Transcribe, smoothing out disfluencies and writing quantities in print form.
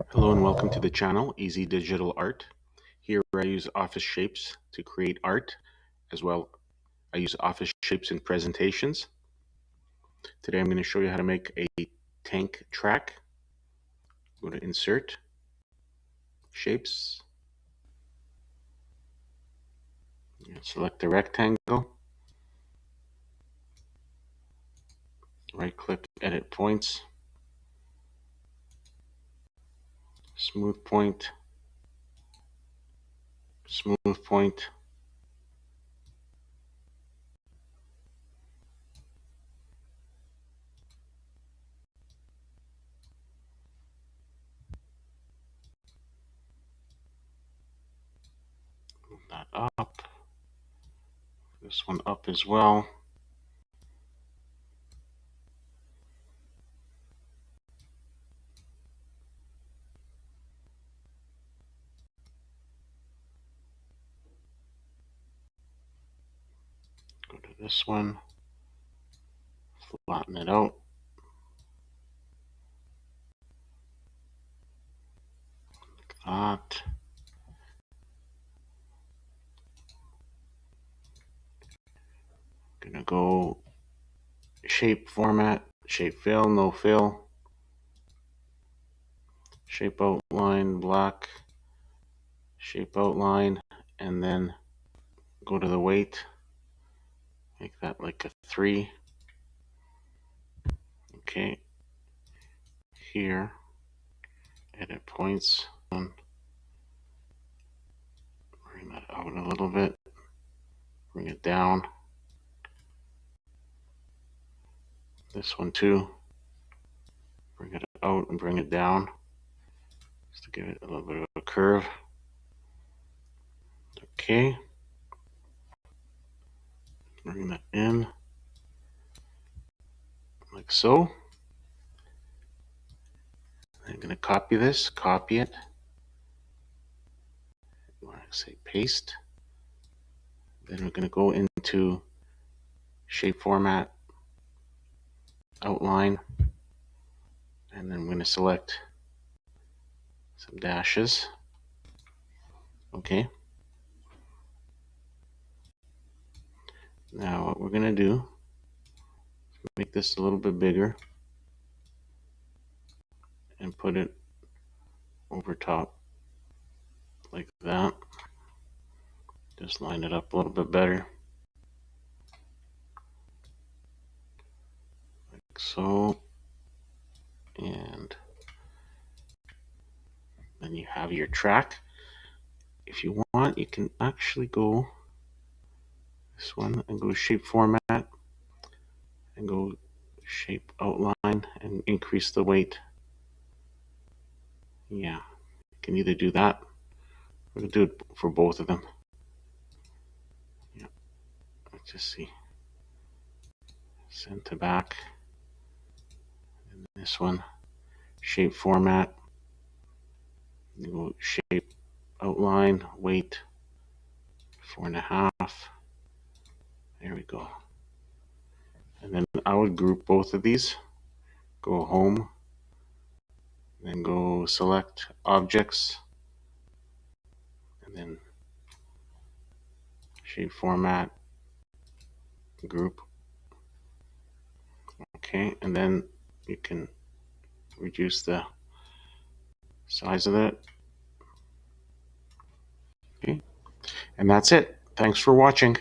Hello and welcome to the channel, Easy Digital Art. Here I use office shapes to create art, as well I use office shapes in presentations. Today I'm going to show you how to make a tank track. Go to Insert, Shapes, select the rectangle, right click, Edit Points, Smooth Point, Smooth Point, move that up, this one up as well. Go to this one, flatten it out. Like that. Gonna go shape format, shape fill, no fill, shape outline, black, shape outline, and then go to the weight, make that like a 3. Okay, here, edit points, bring that out a little bit, bring it down. This one too, bring it out and bring it down, just to give it a little bit of a curve. Okay, bring that in, like so. I'm going to copy this, copy it. I'm going to say paste. Then we're going to go into shape format, outline, and then I'm going to select some dashes. Okay. Now what we're going to do is make this a little bit bigger and put it over top like that. Just line it up a little bit better. Like so. And then you have your track. If you want, you can actually go this one and go shape format and go shape outline and increase the weight. Yeah, you can either do that or do it for both of them. Yeah, let's just see. Send to back. And this one, shape format. You go shape outline, weight, 4.5. There we go. And then I would group both of these. Go home, then go select objects, and then shape format, group. Okay, and then you can reduce the size of it. Okay, and that's it. Thanks for watching.